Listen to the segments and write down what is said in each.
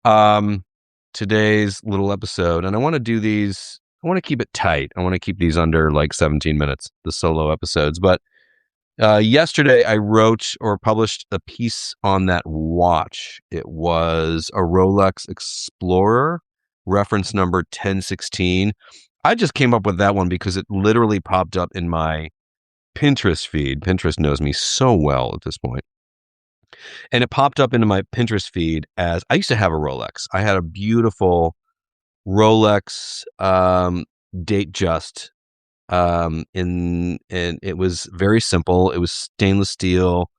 Um, Today's little episode, and I want to do these. I want to keep it tight. I want to keep these under like 17 minutes, the solo episodes. But yesterday, I wrote or published a piece on that watch. It was a Rolex Explorer, reference number 1016. I just came up with that one because it literally popped up in my Pinterest feed. Pinterest knows me so well at this point. And it popped up into my Pinterest feed as I used to have a Rolex. I had a beautiful Rolex date just and it was very simple. It was stainless steel.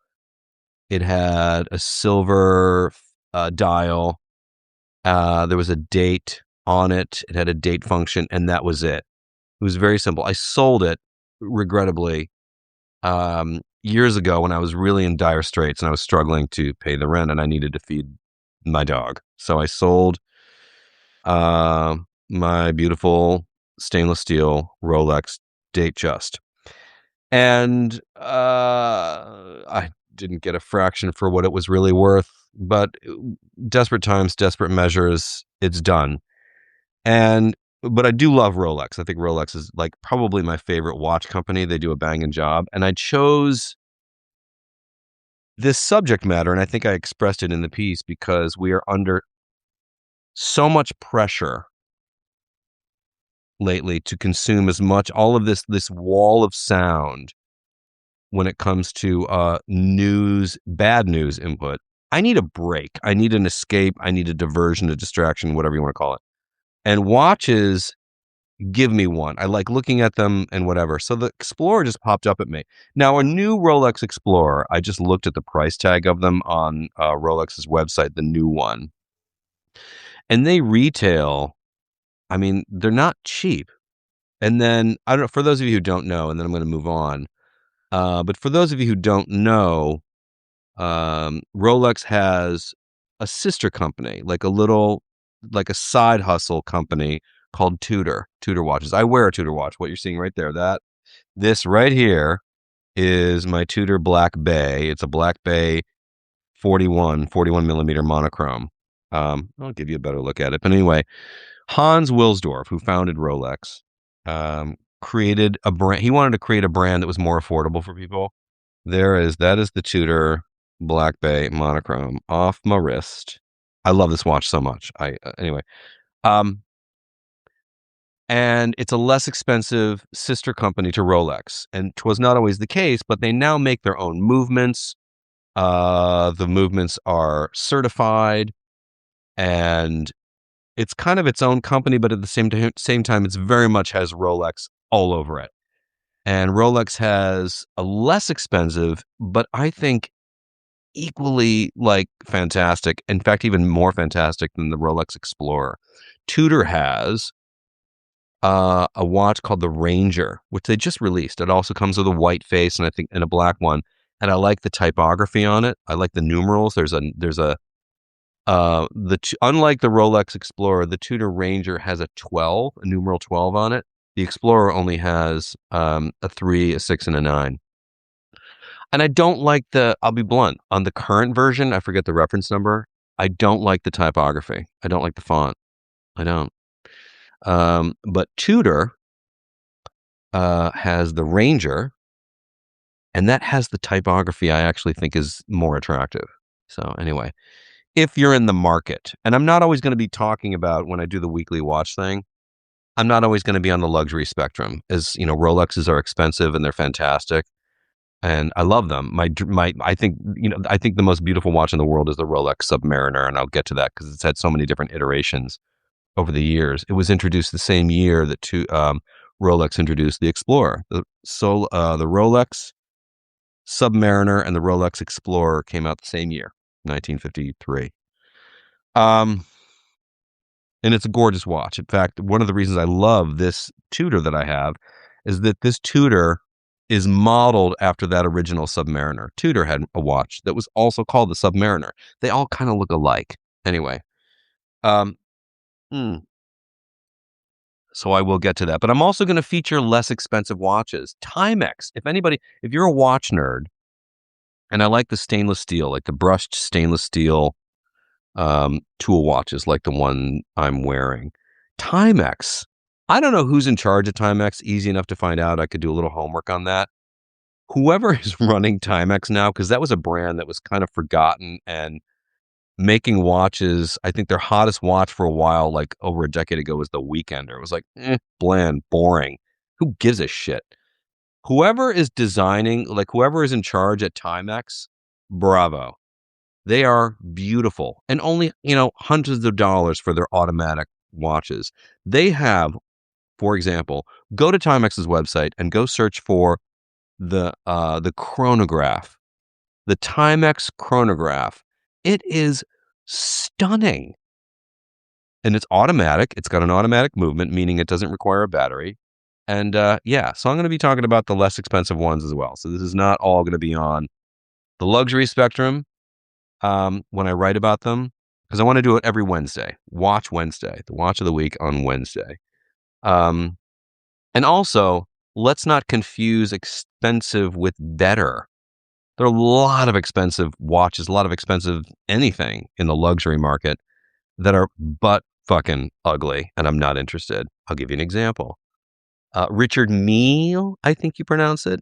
It had a silver dial. There was a date on it. It had a date function, and that was it. It was very simple. I sold it, regrettably, years ago when I was really in dire straits and I was struggling to pay the rent and I needed to feed my dog. So I sold uh, my beautiful stainless steel Rolex date just. And I didn't get a fraction for what it was really worth, but desperate times, desperate measures, it's done. And but I do love Rolex. I think Rolex is like probably my favorite watch company. They do a banging job. And I chose this subject matter, and I think I expressed it in the piece because we are under so much pressure lately to consume as much all of this wall of sound when it comes to news, bad news input. I need a break. I need an escape. I need a diversion, a distraction, whatever you want to call it. And watches give me one. I like looking at them and whatever. So the Explorer just popped up at me. Now, a new Rolex Explorer, I just looked at the price tag of them on Rolex's website, the new one. And they retail, I mean, they're not cheap. And then, I don't know, for those of you who don't know, and then I'm going to move on. But for those of you who don't know, Rolex has a sister company, like a side hustle company called Tudor watches. I wear a Tudor watch. What you're seeing right there, this right here is my Tudor Black Bay. It's a Black Bay 41 millimeter monochrome. I'll give you a better look at it. But anyway, Hans Wilsdorf, who founded Rolex, created a brand. He wanted to create a brand that was more affordable for people. That is the Tudor Black Bay monochrome off my wrist. I love this watch so much. Anyway, um, and it's a less expensive sister company to Rolex, and 'twas not always the case, but they now make their own movements. The movements are certified, and it's kind of its own company, but at the same time, it's very much has Rolex all over it. And Rolex has a less expensive, but I think equally like fantastic, in fact, even more fantastic than the Rolex Explorer. Tudor has a watch called the Ranger, which they just released. It also comes with a white face and I think and a black one. And I like the typography on it. I like the numerals. Unlike the Rolex Explorer, the Tudor Ranger has a 12, a numeral 12 on it. The Explorer only has a 3, a 6, and a 9. And I don't like I'll be blunt, on the current version, I forget the reference number, I don't like the typography. I don't like the font. I don't. But Tudor has the Ranger, and that has the typography I actually think is more attractive. So anyway, if you're in the market, and I'm not always going to be talking about when I do the weekly watch thing, I'm not always going to be on the luxury spectrum. As you know, Rolexes are expensive and they're fantastic, and I love them. I think I think the most beautiful watch in the world is the Rolex Submariner, and I'll get to that because it's had so many different iterations over the years. It was introduced the same year that Rolex introduced the Explorer. The Rolex Submariner and the Rolex Explorer came out the same year, 1953. And it's a gorgeous watch. In fact, one of the reasons I love this Tudor that I have is that this Tudor is modeled after that original Submariner. Tudor had a watch that was also called the Submariner. They all kind of look alike. Anyway, um, so I will get to that. But I'm also going to feature less expensive watches. Timex. If you're a watch nerd, and I like the stainless steel, like the brushed stainless steel tool watches like the one I'm wearing. Timex. I don't know who's in charge of Timex. Easy enough to find out. I could do a little homework on that. Whoever is running Timex now, because that was a brand that was kind of forgotten and making watches. I think their hottest watch for a while, like over a decade ago, was the Weekender. It was like bland, boring. Who gives a shit? Whoever is designing, like whoever is in charge at Timex, bravo. They are beautiful and only, hundreds of dollars for their automatic watches. They have, for example, go to Timex's website and go search for the chronograph, the Timex chronograph. It is stunning. And it's automatic. It's got an automatic movement, meaning it doesn't require a battery. And so I'm going to be talking about the less expensive ones as well. So this is not all going to be on the luxury spectrum when I write about them, because I want to do it every Wednesday. Watch Wednesday, the watch of the week on Wednesday. And also, let's not confuse expensive with better. There are a lot of expensive watches, a lot of expensive anything in the luxury market that are butt fucking ugly, and I'm not interested. I'll give you an example. Richard Mille, I think you pronounce it.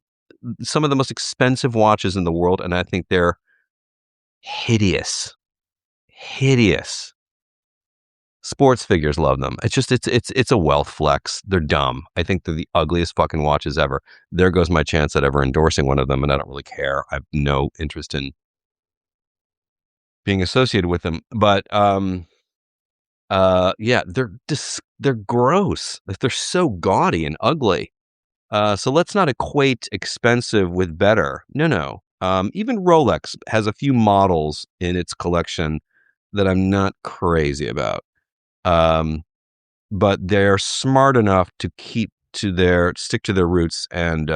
Some of the most expensive watches in the world, and I think they're hideous. Hideous. Sports figures love them. It's a wealth flex. They're dumb. I think they're the ugliest fucking watches ever. There goes my chance at ever endorsing one of them, and I don't really care. I have no interest in being associated with them. But they're gross. They're so gaudy and ugly. So let's not equate expensive with better. No. Even Rolex has a few models in its collection that I'm not crazy about. But they're smart enough to stick to their roots and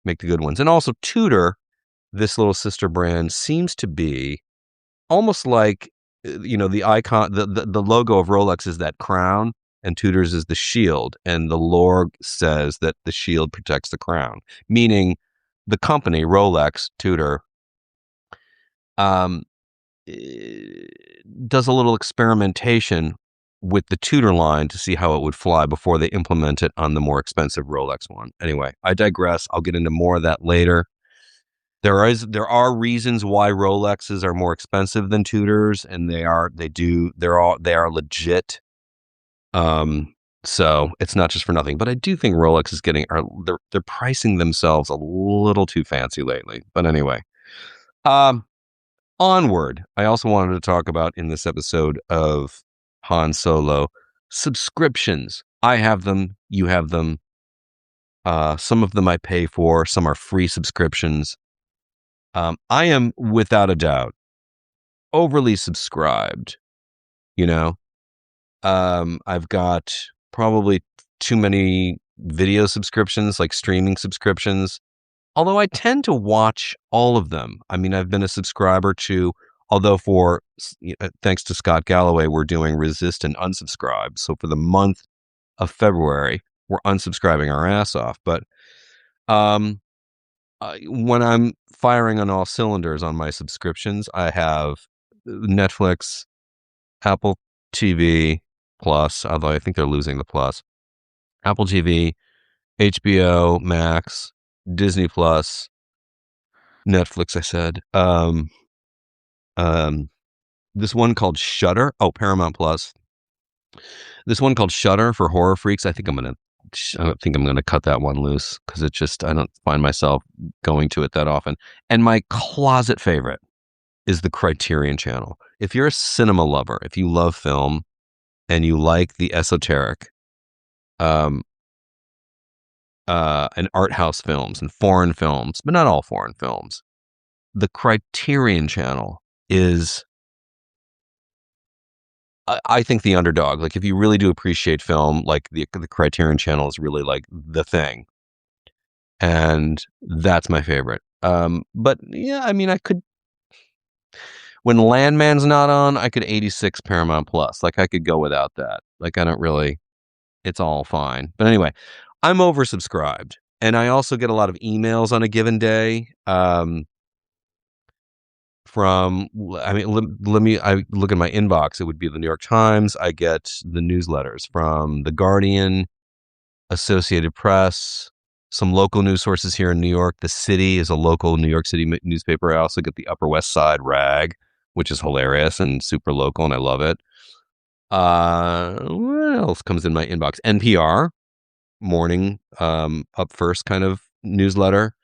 make the good ones. And also Tudor, this little sister brand, seems to be almost like, the icon, the logo of Rolex is that crown, and Tudor's is the shield. And the lore says that the shield protects the crown, meaning the company, Rolex, Tudor, does a little experimentation with the Tudor line to see how it would fly before they implement it on the more expensive Rolex one. Anyway, I digress. I'll get into more of that later. There are reasons why Rolexes are more expensive than Tudors, and they are legit. So it's not just for nothing. But I do think Rolex is they're pricing themselves a little too fancy lately. But anyway, onward. I also wanted to talk about in this episode of Han Solo subscriptions. I have them. You have them. Some of them I pay for. Some are free subscriptions. I am without a doubt overly subscribed. I've got probably too many video subscriptions, like streaming subscriptions. Although I tend to watch all of them. I mean, I've been a subscriber to, although thanks to Scott Galloway, we're doing resist and unsubscribe. So for the month of February, we're unsubscribing our ass off. But when I'm firing on all cylinders on my subscriptions, I have Netflix, Apple TV Plus, although I think they're losing the Plus, Apple TV, HBO Max, Disney Plus, Netflix, I said. This one called Shudder. Oh, Paramount Plus. This one called Shudder for horror freaks. I don't think I'm gonna cut that one loose because I don't find myself going to it that often. And my closet favorite is the Criterion Channel. If you're a cinema lover, if you love film and you like the esoteric, and art house films and foreign films, but not all foreign films, the Criterion Channel is, I think, the underdog. Like, if you really do appreciate film, like the Criterion Channel is really like the thing, and that's my favorite. But yeah, I mean, when Landman's not on, I could 86 Paramount Plus. Like, I could go without that. Like, it's all fine. But anyway, I'm oversubscribed, and I also get a lot of emails on a given day. from, I mean, let me, I look at my inbox. It would be the New York Times. I get the newsletters from The Guardian, Associated Press, some local news sources here in New York. The City is a local New York City newspaper. I also get the Upper West Side Rag, which is hilarious and super local, and I love it. What else comes in my inbox? NPR, morning, up first kind of newsletter.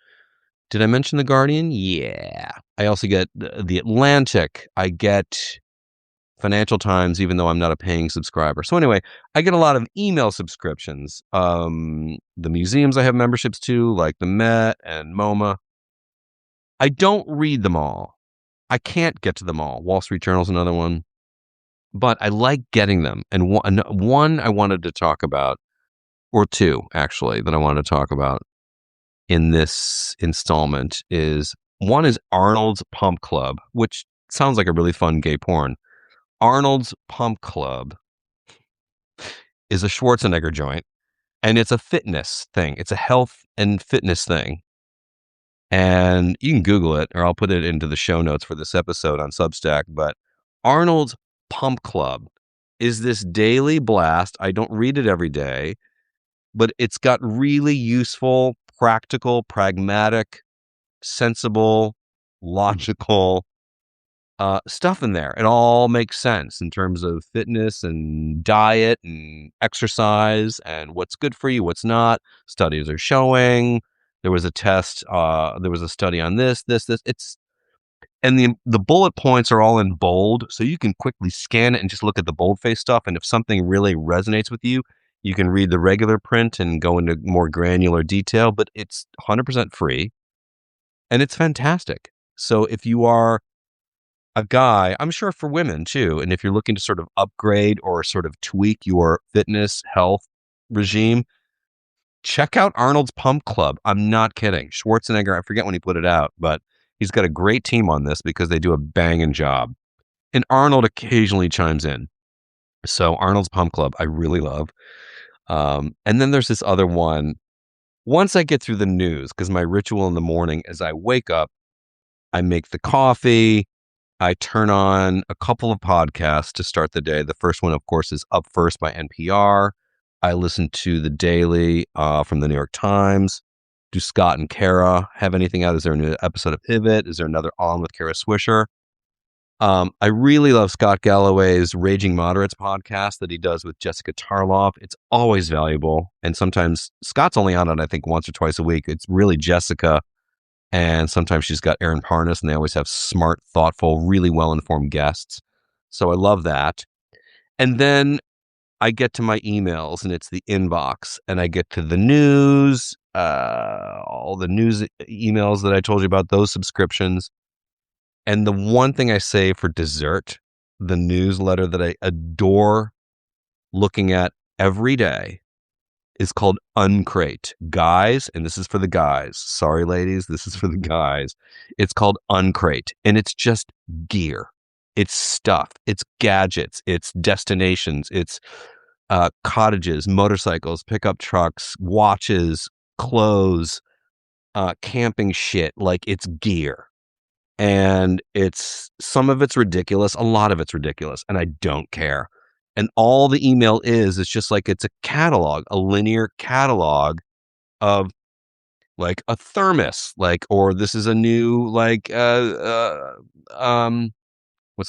Did I mention The Guardian? Yeah. I also get The Atlantic. I get Financial Times, even though I'm not a paying subscriber. So anyway, I get a lot of email subscriptions. The museums I have memberships to, like the Met and MoMA. I don't read them all. I can't get to them all. Wall Street Journal's another one. But I like getting them. And one I wanted to talk about, or two actually, that I wanted to talk about in this installment is, one is Arnold's Pump Club, which sounds like a really fun gay porn. Arnold's Pump Club is a Schwarzenegger joint, and it's a fitness thing. It's a health and fitness thing. And you can Google it, or I'll put it into the show notes for this episode on Substack. But Arnold's Pump Club is this daily blast. I don't read it every day, but it's got really useful, practical, pragmatic, sensible, logical stuff in there. It all makes sense in terms of fitness and diet and exercise and what's good for you, what's not. Studies are showing. There was a test. There was a study on this. It's, and the bullet points are all in bold, so you can quickly scan it and just look at the boldface stuff. And if something really resonates with you, you can read the regular print and go into more granular detail. But it's 100% free, and it's fantastic. So if you are a guy, I'm sure for women too, and if you're looking to sort of upgrade or sort of tweak your fitness health regime, check out Arnold's Pump Club. I'm not kidding. Schwarzenegger, I forget when he put it out, but he's got a great team on this because they do a banging job. And Arnold occasionally chimes in. So Arnold's Pump Club, I really love. And then there's this other one. Once I get through the news, because my ritual in the morning is I wake up, I make the coffee, I turn on a couple of podcasts to start the day. The first one, of course, is Up First by NPR. I listen to The Daily from the New York Times. Do Scott and Kara have anything out? Is there a new episode of Pivot? Is there another On with Kara Swisher? I really love Scott Galloway's Raging Moderates podcast that he does with Jessica Tarloff. It's always valuable. And sometimes Scott's only on it, I think, once or twice a week. It's really Jessica. And sometimes she's got Aaron Parnas, and they always have smart, thoughtful, really well-informed guests. So I love that. And then I get to my emails, and it's the inbox, and I get to the news, all the news emails that I told you about, those subscriptions. And the one thing I say for dessert, the newsletter that I adore looking at every day, is called Uncrate. Guys, and this is for the guys. Sorry, ladies, this is for the guys. It's called Uncrate, and it's just gear. It's stuff. It's gadgets. It's destinations. It's cottages, motorcycles, pickup trucks, watches, clothes, camping shit. Like, it's gear. And it's, some of it's ridiculous. A lot of it's ridiculous. And I don't care. And all the email is just like, it's a catalog, a linear catalog of like a thermos, like, or this is a new, like, what's the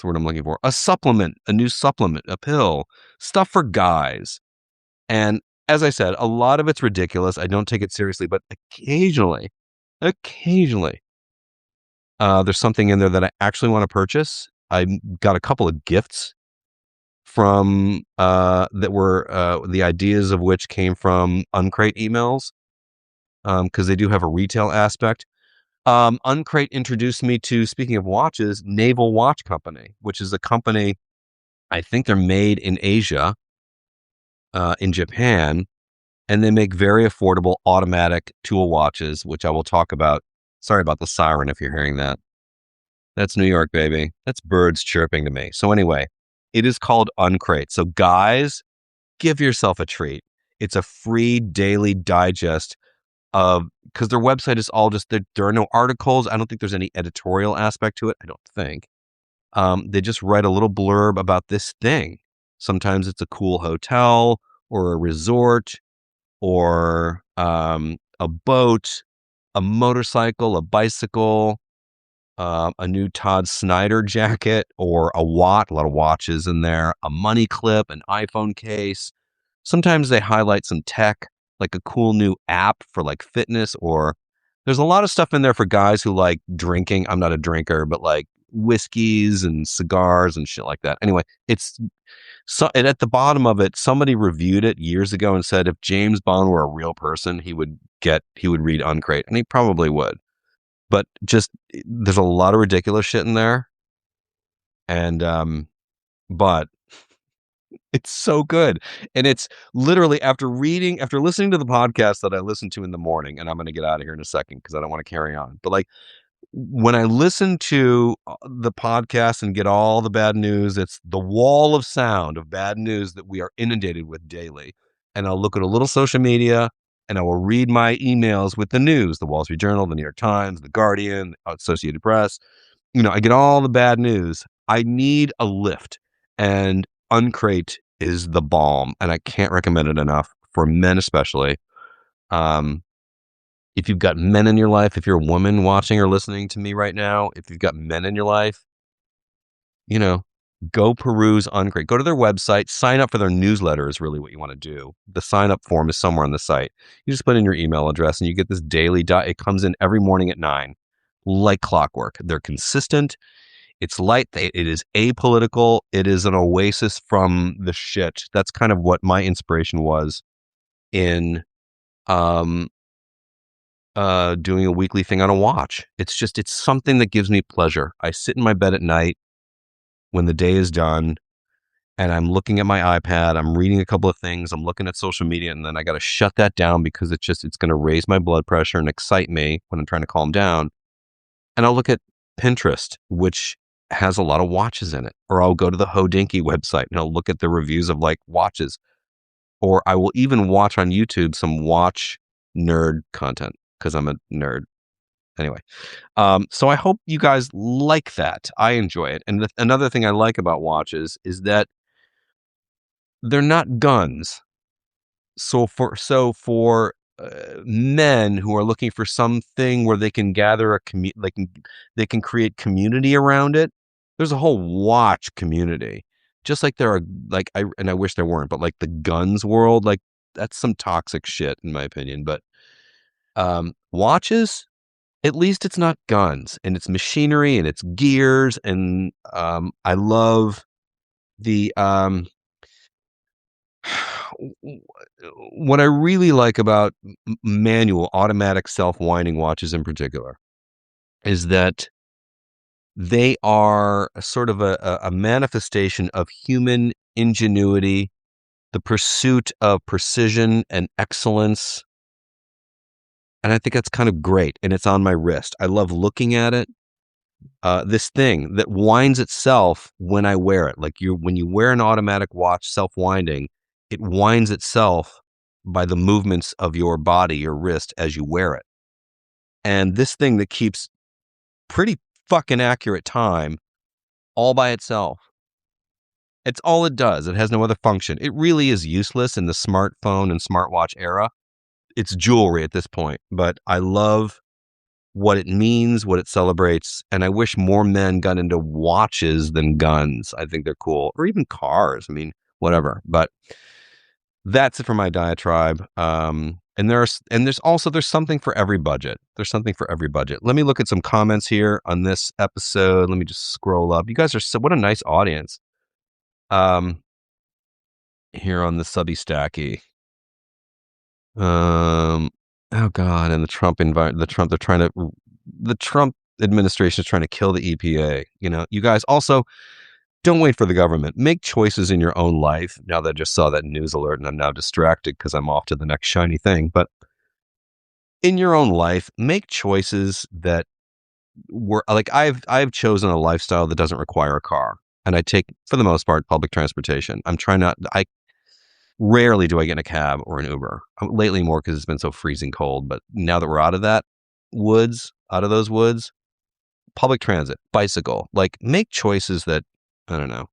word I'm looking for? A supplement, a new supplement, a pill, stuff for guys. And as I said, a lot of it's ridiculous. I don't take it seriously, but occasionally, there's something in there that I actually want to purchase. I got a couple of gifts from that were the ideas of which came from Uncrate emails, because they do have a retail aspect. Uncrate introduced me to, speaking of watches, Naval Watch Company, which is a company, I think they're made in Asia, in Japan, and they make very affordable automatic tool watches, which I will talk about. Sorry about the siren if you're hearing that. That's New York, baby. That's birds chirping to me. So anyway, it is called Uncrate. So guys, give yourself a treat. It's a free daily digest because their website is all just there are no articles. I don't think there's any editorial aspect to it. I don't think. They just write a little blurb about this thing. Sometimes it's a cool hotel or a resort or a boat, a motorcycle, a bicycle, a new Todd Snyder jacket, or a watch. A lot of watches in there. A money clip, an iPhone case. Sometimes they highlight some tech, like a cool new app for like fitness, or there's a lot of stuff in there for guys who like drinking. I'm not a drinker, but like whiskeys and cigars and shit like that. Anyway, it's so, and at the bottom of it, somebody reviewed it years ago and said if James Bond were a real person, he would read Uncrate, and he probably would. But just there's a lot of ridiculous shit in there, and but it's so good. And it's literally after listening to the podcast that I listened to in the morning, and I'm going to get out of here in a second because I don't want to carry on. But like when I listen to the podcast and get all the bad news, it's the wall of sound of bad news that we are inundated with daily. And I'll look at a little social media and I will read my emails with the news, the Wall Street Journal, the New York Times, the Guardian, Associated Press. I get all the bad news. I need a lift, and Uncrate is the balm, and I can't recommend it enough for men, especially. Um, if you've got men in your life, if you're a woman watching or listening to me right now, if you've got men in your life, you know, go peruse Uncrate. Go to their website, sign up for their newsletter is really what you want to do. The sign up form is somewhere on the site. You just put in your email address and you get this daily it comes in every morning at 9, like clockwork. They're consistent. It's light. It is apolitical. It is an oasis from the shit. That's kind of what my inspiration was in doing a weekly thing on a watch. It's something that gives me pleasure. I sit in my bed at night when the day is done and I'm looking at my iPad. I'm reading a couple of things. I'm looking at social media, and then I got to shut that down because it's going to raise my blood pressure and excite me when I'm trying to calm down. And I'll look at Pinterest, which has a lot of watches in it. Or I'll go to the Hodinkee website and I'll look at the reviews of like watches. Or I will even watch on YouTube some watch nerd content because I'm a nerd. Anyway, so I hope you guys like that. I enjoy it. And another thing I like about watches is that they're not guns. So for men who are looking for something where they can gather they can create community around it. There's a whole watch community, just like there are and I wish there weren't, but like the guns world, like that's some toxic shit in my opinion. But watches, at least it's not guns, and it's machinery and it's gears, and I love the what I really like about manual automatic self-winding watches in particular is that they are a sort of a manifestation of human ingenuity, the pursuit of precision and excellence. And I think that's kind of great. And it's on my wrist. I love looking at it. This thing that winds itself when I wear it. Like when you wear an automatic watch self-winding, it winds itself by the movements of your body, your wrist, as you wear it. And this thing that keeps pretty fucking accurate time all by itself. It's all it does. It has no other function. It really is useless in the smartphone and smartwatch era. It's jewelry at this point, but I love what it means, what it celebrates, and I wish more men got into watches than guns. I think they're cool, or even cars. I mean, whatever. But that's it for my diatribe. And there's something for every budget. There's something for every budget. Let me look at some comments here on this episode. Let me just scroll up. You guys are what a nice audience. Here on the Subby Stacky. Oh God, and the Trump administration is trying to kill the EPA. You guys also don't wait for the government. Make choices in your own life. Now that I just saw that news alert and I'm now distracted because I'm off to the next shiny thing. But in your own life, make choices that were like I've chosen a lifestyle that doesn't require a car, and I take, for the most part, public transportation. I'm trying not. Rarely do I get in a cab or an Uber. Lately more because it's been so freezing cold. But now that we're out of those woods, public transit, bicycle, like make choices that, I don't know.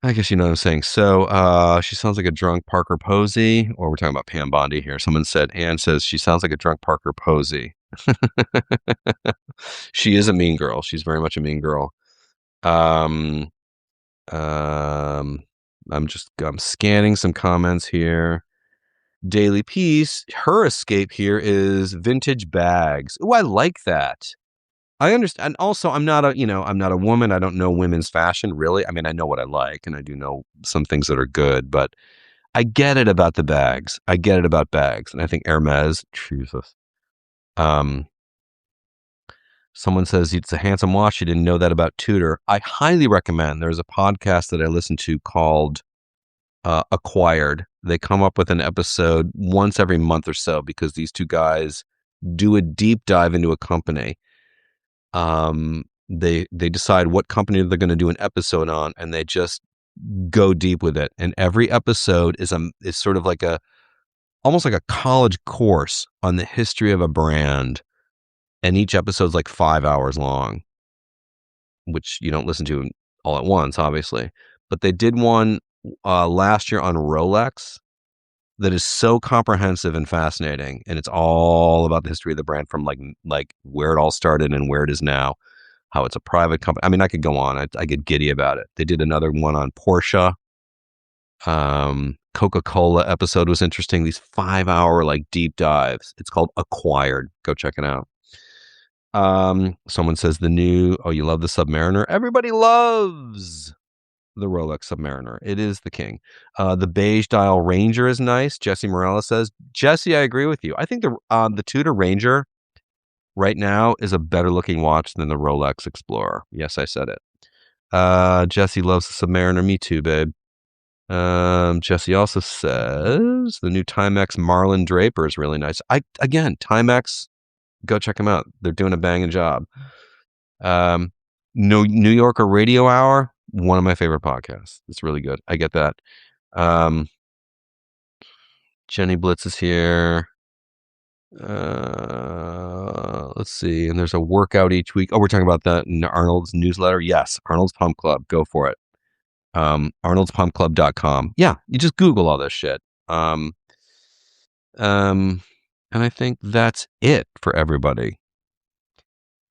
I guess you know what I'm saying. So she sounds like a drunk Parker Posey, or we're talking about Pam Bondi here. Ann says she sounds like a drunk Parker Posey. She is a mean girl. She's very much a mean girl. Um, um, I'm scanning some comments here. Daily Piece, her escape here is vintage bags. Oh, I like that. I understand. And also, I'm not a woman. I don't know women's fashion really. I mean, I know what I like and I do know some things that are good, but I get it about the bags. I get it about bags. And I think Hermes, Jesus. Um, Someone says it's a handsome watch. You didn't know that about Tudor. I highly recommend. There's a podcast that I listen to called Acquired. They come up with an episode once every month or so because these two guys do a deep dive into a company. They decide what company they're going to do an episode on, and they just go deep with it. And every episode is sort of like almost like a college course on the history of a brand. And each episode's like 5 hours long, which you don't listen to all at once, obviously. But they did one last year on Rolex that is so comprehensive and fascinating, and it's all about the history of the brand from like where it all started and where it is now, how it's a private company. I mean, I could go on. I get giddy about it. They did another one on Porsche. Coca-Cola episode was interesting. These 5 hour like deep dives. It's called Acquired. Go check it out. Someone says you love the Submariner. Everybody loves the Rolex Submariner. It is the king. The beige dial Ranger is nice. Jesse Morales says, Jesse, I agree with you. I think the Tudor Ranger right now is a better looking watch than the Rolex Explorer. Yes, I said it. Jesse loves the Submariner. Me too, babe. Jesse also says the new Timex Marlin Draper is really nice. Timex, go check them out. They're doing a banging job. New Yorker Radio Hour, one of my favorite podcasts. It's really good. I get that. Jenny Blitz is here. Let's see. And there's a workout each week. Oh, we're talking about that in Arnold's newsletter. Yes, Arnold's Pump Club. Go for it. Arnold'sPumpClub.com. Yeah, you just Google all this shit. And I think that's it for everybody.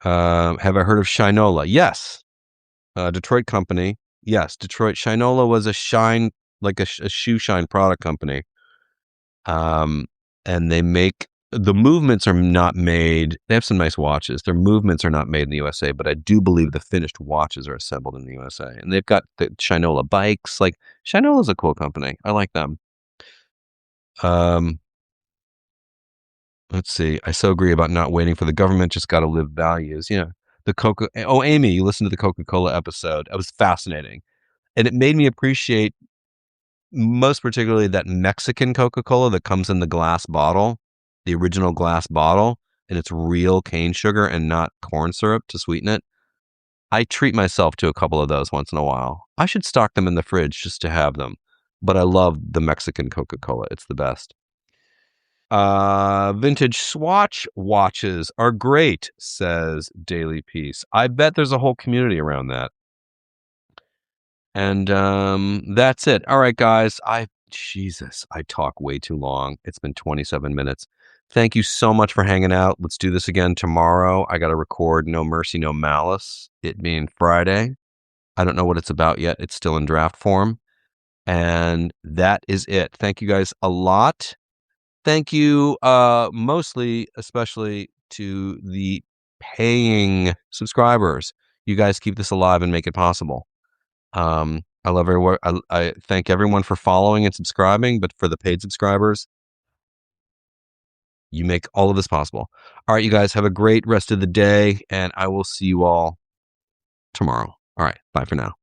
Have I heard of Shinola? Yes. Detroit company. Yes, Detroit. Shinola was a shine, like a shoe shine product company. And the movements are not made. They have some nice watches. Their movements are not made in the USA, but I do believe the finished watches are assembled in the USA. And they've got the Shinola bikes. Like Shinola's a cool company. I like them. Let's see. I so agree about not waiting for the government. Just got to live values. Yeah. Amy, you listened to the Coca-Cola episode. It was fascinating. And it made me appreciate most particularly that Mexican Coca-Cola that comes in the glass bottle, the original glass bottle, and it's real cane sugar and not corn syrup to sweeten it. I treat myself to a couple of those once in a while. I should stock them in the fridge just to have them. But I love the Mexican Coca-Cola. It's the best. Vintage Swatch watches are great, says Daily Piece. I bet there's a whole community around that. And that's it. All right, guys. I talk way too long. It's been 27 minutes. Thank you so much for hanging out. Let's do this again tomorrow. I got to record No Mercy, No Malice, it being Friday. I don't know what it's about yet. It's still in draft form. And that is it. Thank you guys a lot. Thank you especially to the paying subscribers. You guys keep this alive and make it possible. I love everyone. I thank everyone for following and subscribing, but for the paid subscribers, you make all of this possible. All right, you guys have a great rest of the day, and I will see you all tomorrow. All right, bye for now.